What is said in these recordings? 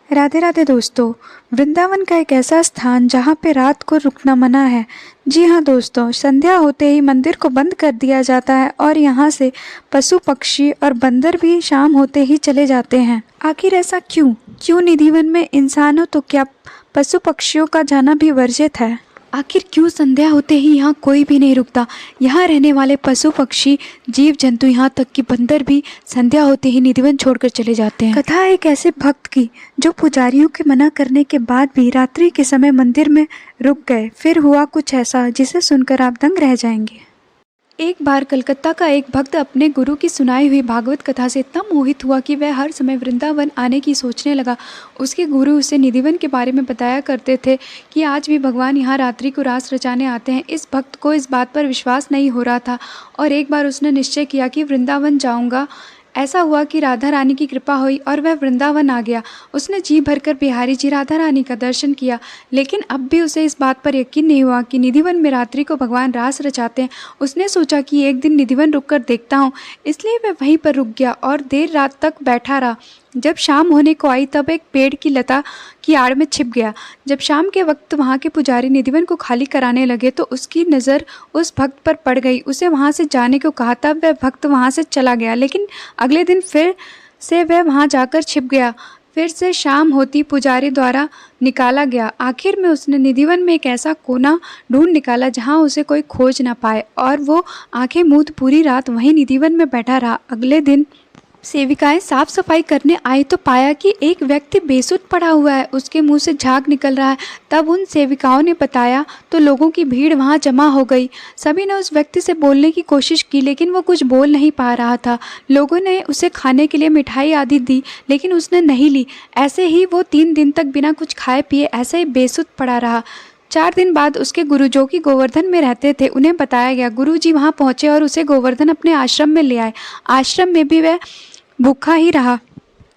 राधे राधे दोस्तों। वृंदावन का एक ऐसा स्थान जहाँ पे रात को रुकना मना है। जी हाँ दोस्तों, संध्या होते ही मंदिर को बंद कर दिया जाता है और यहाँ से पशु पक्षी और बंदर भी शाम होते ही चले जाते हैं। आखिर ऐसा क्यों? क्यों निधिवन में इंसानों तो क्या पशु पक्षियों का जाना भी वर्जित है? आखिर क्यों संध्या होते ही यहाँ कोई भी नहीं रुकता? यहाँ रहने वाले पशु पक्षी जीव जंतु यहाँ तक कि बंदर भी संध्या होते ही निधिवन छोड़कर चले जाते हैं। कथा एक ऐसे भक्त की जो पुजारियों के मना करने के बाद भी रात्रि के समय मंदिर में रुक गए। फिर हुआ कुछ ऐसा जिसे सुनकर आप दंग रह जाएंगे। एक बार कलकत्ता का एक भक्त अपने गुरु की सुनाई हुई भागवत कथा से इतना मोहित हुआ कि वह हर समय वृंदावन आने की सोचने लगा। उसके गुरु उसे निधिवन के बारे में बताया करते थे कि आज भी भगवान यहाँ रात्रि को रास रचाने आते हैं। इस भक्त को इस बात पर विश्वास नहीं हो रहा था और एक बार उसने निश्चय किया कि वृंदावन जाऊँगा। ऐसा हुआ कि राधा रानी की कृपा हुई और वह वृंदावन आ गया। उसने जी भरकर बिहारी जी राधा रानी का दर्शन किया, लेकिन अब भी उसे इस बात पर यकीन नहीं हुआ कि निधिवन में रात्रि को भगवान रास रचाते हैं। उसने सोचा कि एक दिन निधिवन रुककर देखता हूँ, इसलिए वह वहीं पर रुक गया और देर रात तक बैठा रहा। जब शाम होने को आई तब एक पेड़ की लता की आड़ में छिप गया। जब शाम के वक्त वहाँ के पुजारी निधिवन को खाली कराने लगे तो उसकी नज़र उस भक्त पर पड़ गई। उसे वहाँ से जाने को कहा, तब वह भक्त वहाँ से चला गया, लेकिन अगले दिन फिर से वह वहाँ जाकर छिप गया। फिर से शाम होती पुजारी द्वारा निकाला गया। आखिर में उसने निधिवन में एक ऐसा कोना ढूंढ निकाला जहाँ उसे कोई खोज ना पाए और वो आंखें मूंद पूरी रात वहीं निधिवन में बैठा रहा। अगले दिन सेविकाएं साफ सफाई करने आई तो पाया कि एक व्यक्ति बेसुध पड़ा हुआ है, उसके मुंह से झाग निकल रहा है। तब उन सेविकाओं ने बताया तो लोगों की भीड़ वहां जमा हो गई। सभी ने उस व्यक्ति से बोलने की कोशिश की, लेकिन वो कुछ बोल नहीं पा रहा था। लोगों ने उसे खाने के लिए मिठाई आदि दी, लेकिन उसने नहीं ली। ऐसे ही वो 3 दिन तक बिना कुछ खाए पिए ऐसे ही बेसुध पड़ा रहा। 4 दिन बाद उसके गुरु जो कि गोवर्धन में रहते थे, उन्हें बताया गया। गुरु जी वहाँ पहुँचे और उसे गोवर्धन अपने आश्रम में ले आए। आश्रम में भी वह भूखा ही रहा।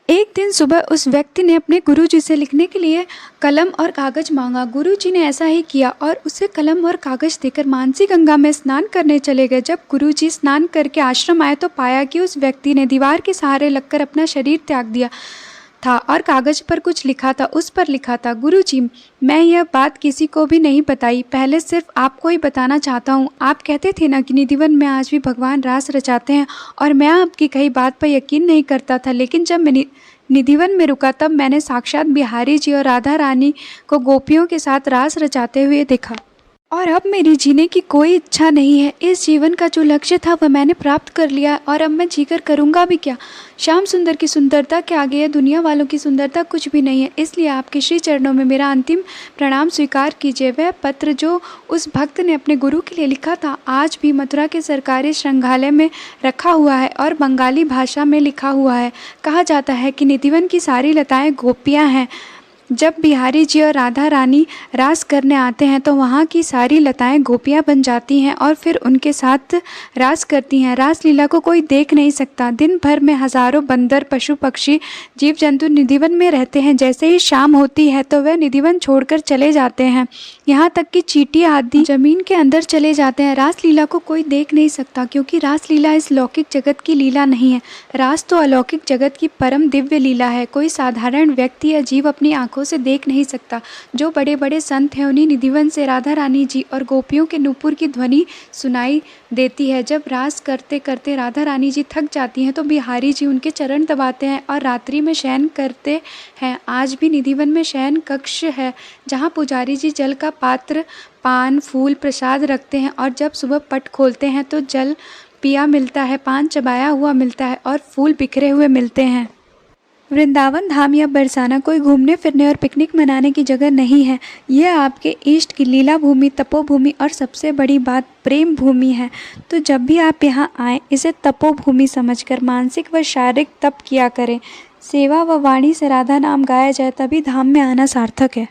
एक दिन सुबह उस व्यक्ति ने अपने गुरुजी से लिखने के लिए कलम और कागज़ मांगा। गुरुजी ने ऐसा ही किया और उसे कलम और कागज़ देकर मानसी गंगा में स्नान करने चले गए। जब गुरुजी स्नान करके आश्रम आए तो पाया कि उस व्यक्ति ने दीवार के सहारे लगकर अपना शरीर त्याग दिया था और कागज़ पर कुछ लिखा था। उस पर लिखा था, गुरुजी, मैं यह बात किसी को भी नहीं बताई, पहले सिर्फ आपको ही बताना चाहता हूँ। आप कहते थे ना कि निधिवन में आज भी भगवान रास रचाते हैं, और मैं आपकी कही बात पर यकीन नहीं करता था, लेकिन जब मैं निधिवन में रुका तब मैंने साक्षात बिहारी जी और राधा रानी को गोपियों के साथ रास रचाते हुए देखा। और अब मेरी जीने की कोई इच्छा नहीं है। इस जीवन का जो लक्ष्य था वह मैंने प्राप्त कर लिया और अब मैं जीकर करूँगा भी क्या? श्याम सुंदर की सुंदरता के आगे दुनिया वालों की सुंदरता कुछ भी नहीं है। इसलिए आपके श्री चरणों में मेरा अंतिम प्रणाम स्वीकार कीजिए। वह पत्र जो उस भक्त ने अपने गुरु के लिए लिखा था आज भी मथुरा के सरकारी संग्रहालय में रखा हुआ है और बंगाली भाषा में लिखा हुआ है। कहा जाता है कि निधिवन की सारी लताएँ गोपियाँ हैं। जब बिहारी जी और राधा रानी रास करने आते हैं तो वहाँ की सारी लताएं गोपियाँ बन जाती हैं और फिर उनके साथ रास करती हैं। रास लीला को कोई देख नहीं सकता। दिन भर में हजारों बंदर, पशु पक्षी, जीव जंतु निधिवन में रहते हैं। जैसे ही शाम होती है तो वह निधिवन छोड़कर चले जाते हैं। यहाँ तक कि चींटी आदि जमीन के अंदर चले जाते हैं। रास लीला को कोई देख नहीं सकता, क्योंकि रास लीला इस लौकिक जगत की लीला नहीं है। रास तो अलौकिक जगत की परम दिव्य लीला है। कोई साधारण व्यक्ति या जीव अपनी आंखों से देख नहीं सकता। जो बड़े बड़े संत हैं उन्हीं निधिवन से राधा रानी जी और गोपियों के नूपुर की ध्वनि सुनाई देती है। जब रास करते करते राधा रानी जी थक जाती हैं तो बिहारी जी उनके चरण दबाते हैं और रात्रि में शयन करते हैं। आज भी निधिवन में शयन कक्ष है जहाँ पुजारी जी जल का पात्र, पान, फूल, प्रसाद रखते हैं और जब सुबह पट खोलते हैं तो जल पिया मिलता है, पान चबाया हुआ मिलता है और फूल बिखरे हुए मिलते हैं। वृंदावन धाम या बरसाना कोई घूमने फिरने और पिकनिक मनाने की जगह नहीं है। यह आपके इष्ट की लीला भूमि, तपोभूमि और सबसे बड़ी बात प्रेम भूमि है। तो जब भी आप यहाँ आएँ इसे तपोभूमि समझकर मानसिक व शारीरिक तप किया करें। सेवा व वाणी से राधा नाम गाया जाए, तभी धाम में आना सार्थक है।